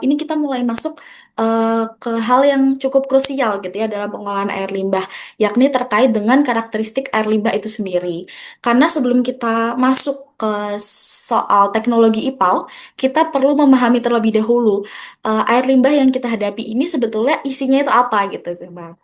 ini kita mulai masuk ke hal yang cukup krusial gitu ya dalam pengolahan air limbah, yakni terkait dengan karakteristik air limbah itu sendiri. Karena sebelum kita masuk ke soal teknologi IPAL, kita perlu memahami terlebih dahulu air limbah yang kita hadapi ini sebetulnya isinya itu apa gitu, Bang.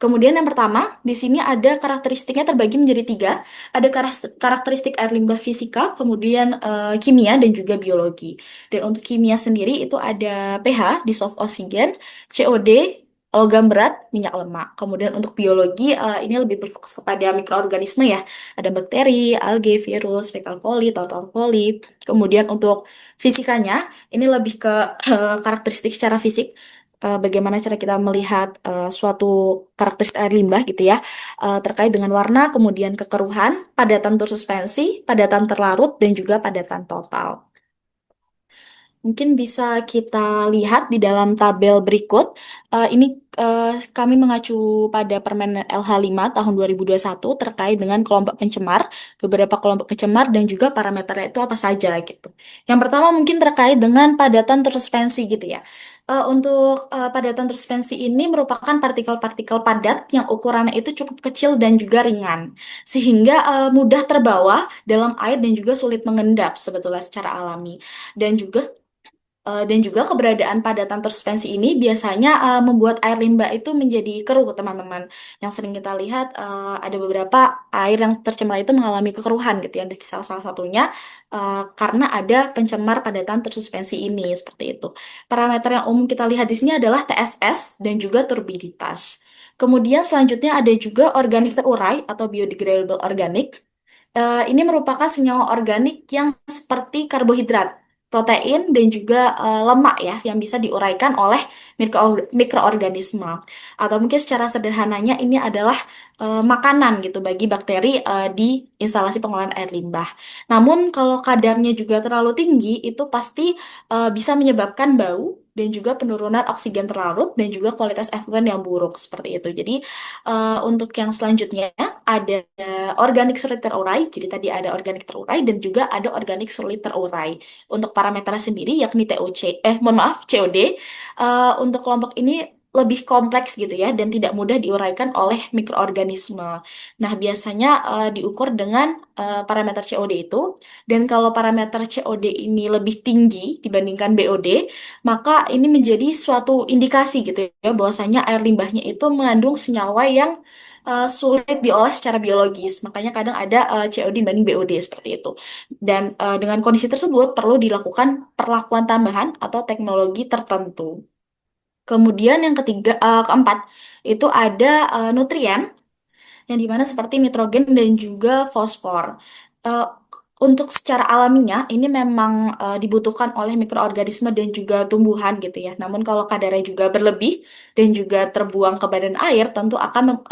Kemudian yang pertama, di sini ada karakteristiknya terbagi menjadi tiga. Ada karakteristik air limbah fisika, kemudian kimia, dan juga biologi. Dan untuk kimia sendiri itu ada pH, dissolved oxygen, COD, logam berat, minyak lemak. Kemudian untuk biologi, ini lebih berfokus kepada mikroorganisme ya. Ada bakteri, alga, virus, fecal coli, total coli. Kemudian untuk fisikanya, ini lebih ke karakteristik secara fisik, bagaimana cara kita melihat suatu karakteristik air limbah gitu ya, terkait dengan warna, kemudian kekeruhan, padatan tersuspensi, padatan terlarut, dan juga padatan total. Mungkin bisa kita lihat di dalam tabel berikut. Ini kami mengacu pada Permen LH 5 tahun 2021 terkait dengan kelompok pencemar, beberapa kelompok pencemar, dan juga parameternya itu apa saja gitu. Yang pertama mungkin terkait dengan padatan tersuspensi gitu ya. Untuk padatan tersuspensi ini merupakan partikel-partikel padat yang ukurannya itu cukup kecil dan juga ringan, sehingga mudah terbawa dalam air dan juga sulit mengendap sebetulnya secara alami. Dan juga keberadaan padatan tersuspensi ini biasanya membuat air limbah itu menjadi keruh, teman-teman. Yang sering kita lihat ada beberapa air yang tercemar itu mengalami kekeruhan gitu ya. Dari salah satunya karena ada pencemar padatan tersuspensi ini seperti itu. Parameter yang umum kita lihat di sini adalah TSS dan juga turbiditas. Kemudian selanjutnya ada juga organik terurai atau biodegradable organic. Ini merupakan senyawa organik yang seperti karbohidrat, protein, dan juga lemak ya, yang bisa diuraikan oleh mikroorganisme. Atau mungkin secara sederhananya ini adalah makanan gitu bagi bakteri di instalasi pengolahan air limbah. Namun kalau kadarnya juga terlalu tinggi, itu pasti bisa menyebabkan bau dan juga penurunan oksigen terlarut dan juga kualitas efluen yang buruk seperti itu. Jadi untuk yang selanjutnya ada organik sulit terurai. Jadi tadi ada organik terurai dan juga ada organik sulit terurai. Untuk parameternya sendiri yakni mohon maaf, COD. Untuk kelompok ini lebih kompleks gitu ya dan tidak mudah diuraikan oleh mikroorganisme. Nah, biasanya diukur dengan parameter COD itu, dan kalau parameter COD ini lebih tinggi dibandingkan BOD, maka ini menjadi suatu indikasi gitu ya bahwasanya air limbahnya itu mengandung senyawa yang sulit diolah secara biologis. Makanya kadang ada COD dibanding BOD seperti itu. Dan dengan kondisi tersebut perlu dilakukan perlakuan tambahan atau teknologi tertentu. Kemudian yang keempat itu ada nutrien yang dimana seperti nitrogen dan juga fosfor. Eh, untuk secara alaminya ini memang dibutuhkan oleh mikroorganisme dan juga tumbuhan gitu ya. Namun kalau kadarnya juga berlebih dan juga terbuang ke badan air, tentu akan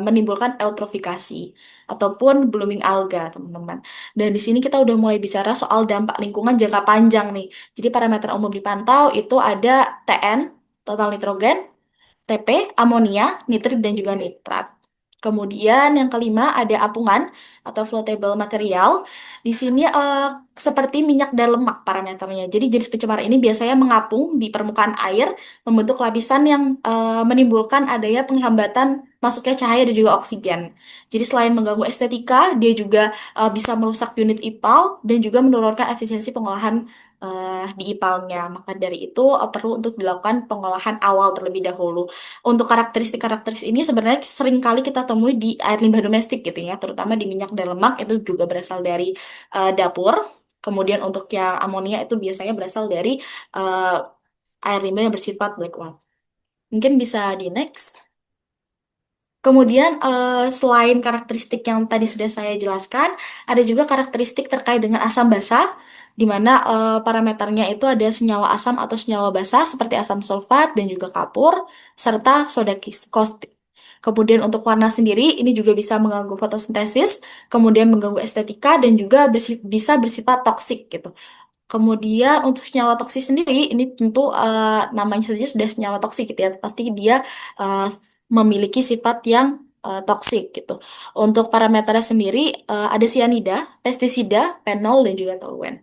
menimbulkan eutrofikasi ataupun blooming alga, teman-teman. Dan di sini kita udah mulai bicara soal dampak lingkungan jangka panjang nih. Jadi parameter umum dipantau itu ada TN, total nitrogen, TP, amonia, nitrit, dan juga nitrat. Kemudian yang kelima ada apungan atau floatable material. Di sini seperti minyak dan lemak parameternya. Jadi jenis pencemar ini biasanya mengapung di permukaan air, membentuk lapisan yang menimbulkan adanya penghambatan masuknya cahaya dan juga oksigen. Jadi selain mengganggu estetika, dia juga bisa merusak unit IPAL dan juga menurunkan efisiensi pengolahan di IPAL-nya. Maka dari itu perlu untuk dilakukan pengolahan awal terlebih dahulu. Untuk karakteristik-karakteristik ini sebenarnya sering kali kita temui di air limbah domestik gitu ya, terutama di minyak dan lemak itu juga berasal dari dapur. Kemudian untuk yang amonia itu biasanya berasal dari eh, air limbah yang bersifat black water. Mungkin bisa di next. Kemudian selain karakteristik yang tadi sudah saya jelaskan, ada juga karakteristik terkait dengan asam basa, di mana parameternya itu ada senyawa asam atau senyawa basa seperti asam sulfat dan juga kapur, serta soda caustik. Kemudian untuk warna sendiri, ini juga bisa mengganggu fotosintesis, kemudian mengganggu estetika, dan juga bisa bersifat toksik gitu. Kemudian untuk senyawa toksik sendiri, ini tentu namanya saja sudah senyawa toksik gitu ya. Pasti dia eh, memiliki sifat yang toksik gitu. Untuk parameternya sendiri ada sianida, pestisida, fenol, dan juga toluen.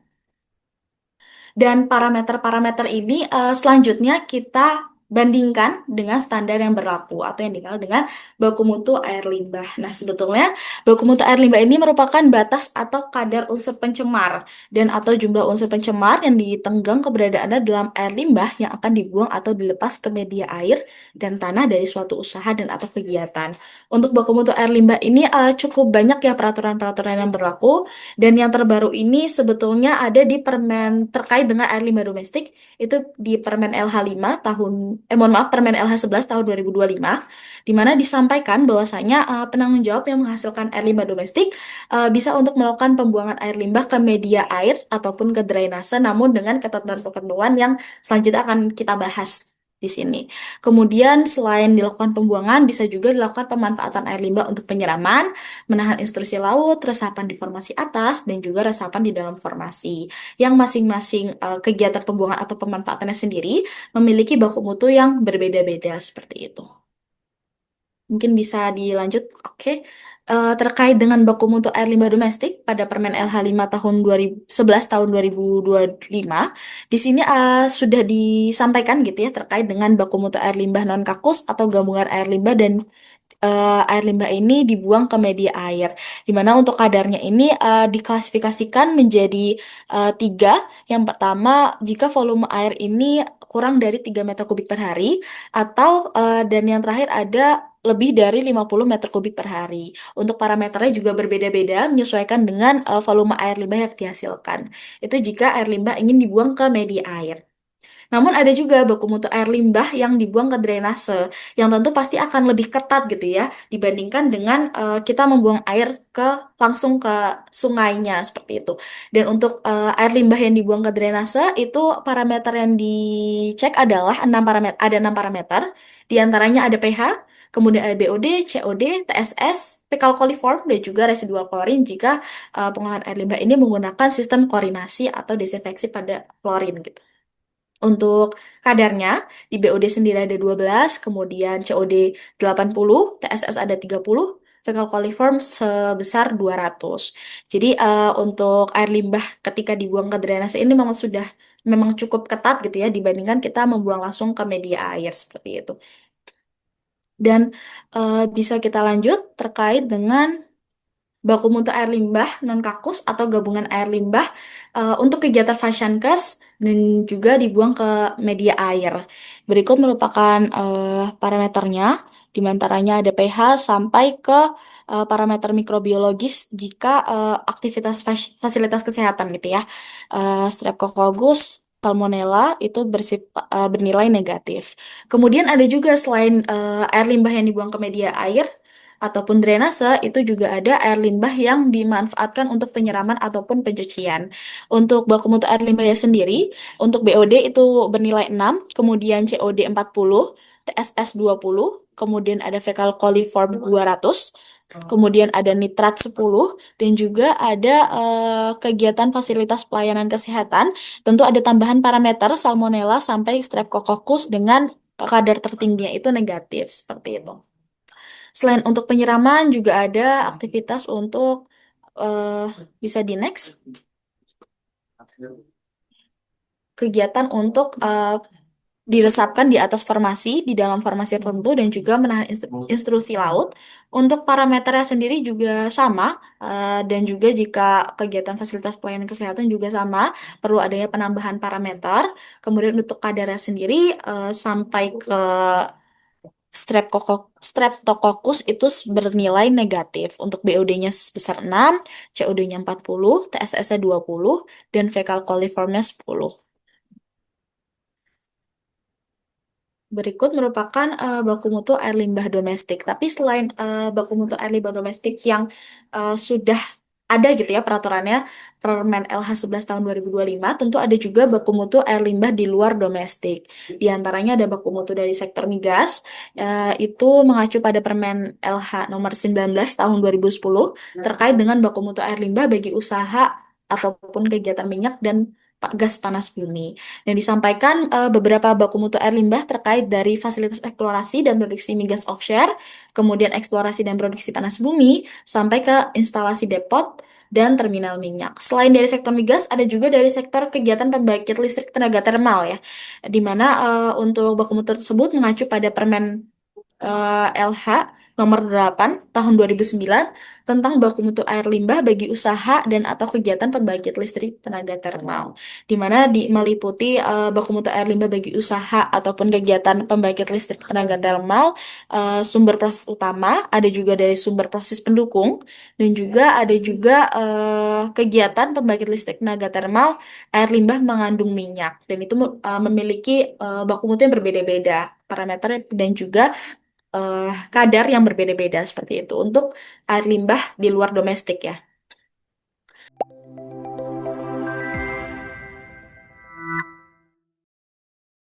Dan parameter-parameter ini selanjutnya kita bandingkan dengan standar yang berlaku atau yang dikenal dengan baku mutu air limbah. Nah, sebetulnya baku mutu air limbah ini merupakan batas atau kadar unsur pencemar dan atau jumlah unsur pencemar yang ditenggang keberadaannya dalam air limbah yang akan dibuang atau dilepas ke media air dan tanah dari suatu usaha dan atau kegiatan. Untuk baku mutu air limbah ini cukup banyak ya peraturan-peraturan yang berlaku, dan yang terbaru ini sebetulnya ada di Permen terkait dengan air limbah domestik, itu di Permen LH 5 tahun, mohon maaf, Permen LH 11 tahun 2025, di mana disampaikan bahwasanya penanggung jawab yang menghasilkan air limbah domestik bisa untuk melakukan pembuangan air limbah ke media air ataupun ke drainase, namun dengan ketentuan-ketentuan yang selanjutnya akan kita bahas di sini. Kemudian selain dilakukan pembuangan, bisa juga dilakukan pemanfaatan air limbah untuk penyiraman, menahan intrusi laut, resapan di formasi atas, dan juga resapan di dalam formasi. Yang masing-masing kegiatan pembuangan atau pemanfaatannya sendiri memiliki baku mutu yang berbeda-beda seperti itu. Mungkin bisa dilanjut, oke. Terkait dengan baku mutu air limbah domestik pada Permen LH 5 tahun 2011 tahun 2025, di sini sudah disampaikan gitu ya terkait dengan baku mutu air limbah non kakus atau gabungan air limbah dan air limbah ini dibuang ke media air. Di mana untuk kadarnya ini diklasifikasikan menjadi tiga. Yang pertama, jika volume air ini kurang dari 3 meter kubik per hari, atau dan yang terakhir ada lebih dari 50 meter kubik per hari. Untuk parameternya juga berbeda-beda menyesuaikan dengan volume air limbah yang dihasilkan. Itu jika air limbah ingin dibuang ke media air. Namun ada juga baku mutu air limbah yang dibuang ke drainase, yang tentu pasti akan lebih ketat gitu ya, dibandingkan dengan kita membuang air langsung ke sungainya seperti itu. Dan untuk air limbah yang dibuang ke drainase itu parameter yang dicek adalah 6 parameter, ada 6 parameter, di antaranya ada pH, kemudian ada BOD, COD, TSS, fecal coliform, dan juga residual klorin jika pengolahan air limbah ini menggunakan sistem klorinasi atau desinfeksi pada klorin gitu. Untuk kadarnya, di BOD sendiri ada 12, kemudian COD 80, TSS ada 30, fecal coliform sebesar 200. Jadi untuk air limbah ketika dibuang ke drainase ini memang cukup ketat gitu ya dibandingkan kita membuang langsung ke media air seperti itu. Dan bisa kita lanjut terkait dengan baku mutu air limbah non kakus atau gabungan air limbah untuk kegiatan Fashionkes dan juga dibuang ke media air. Berikut merupakan parameternya, di antaranya ada pH sampai ke parameter mikrobiologis jika aktivitas fasilitas kesehatan gitu ya. Streptococcus Salmonella itu bernilai negatif. Kemudian ada juga selain air limbah yang dibuang ke media air, ataupun drainase, itu juga ada air limbah yang dimanfaatkan untuk penyiraman ataupun pencucian. Untuk baku mutu air limbahnya sendiri, untuk BOD itu bernilai 6, kemudian COD 40, TSS 20, kemudian ada fecal coliform 200, kemudian ada nitrat 10, dan juga ada kegiatan fasilitas pelayanan kesehatan. Tentu ada tambahan parameter Salmonella sampai Streptococcus dengan kadar tertingginya itu negatif, seperti itu. Selain untuk penyiraman juga ada aktivitas untuk eh, bisa di next kegiatan untuk diresapkan di atas formasi di dalam formasi tertentu dan juga menahan intrusi laut. Untuk parameternya sendiri juga sama dan juga jika kegiatan fasilitas pelayanan kesehatan juga sama, perlu adanya penambahan parameter. Kemudian untuk kadarnya sendiri sampai ke Streptococcus itu bernilai negatif. Untuk BOD-nya sebesar 6, COD-nya 40, TSS-nya 20, dan fecal coliformnya 10. Berikut merupakan baku mutu air limbah domestik. Tapi selain baku mutu air limbah domestik yang sudah ada gitu ya peraturannya, Permen LH 11 tahun 2025, tentu ada juga baku mutu air limbah di luar domestik. Di antaranya ada baku mutu dari sektor migas, itu mengacu pada Permen LH nomor 19 tahun 2010 terkait dengan baku mutu air limbah bagi usaha ataupun kegiatan minyak dan gas panas bumi. Dan disampaikan beberapa baku mutu air limbah terkait dari fasilitas eksplorasi dan produksi migas offshore, kemudian eksplorasi dan produksi panas bumi, sampai ke instalasi depot, dan terminal minyak. Selain dari sektor migas, ada juga dari sektor kegiatan pembangkit listrik tenaga termal ya, di mana untuk baku mutu tersebut mengacu pada Permen LH nomor 8 tahun 2009 tentang baku mutu air limbah bagi usaha dan atau kegiatan pembangkit listrik tenaga termal, di mana meliputi baku mutu air limbah bagi usaha ataupun kegiatan pembangkit listrik tenaga termal, sumber proses utama, ada juga dari sumber proses pendukung, dan juga ada juga kegiatan pembangkit listrik tenaga termal air limbah mengandung minyak, dan itu memiliki baku mutu yang berbeda-beda parameter dan juga kadar yang berbeda-beda seperti itu untuk air limbah di luar domestik ya.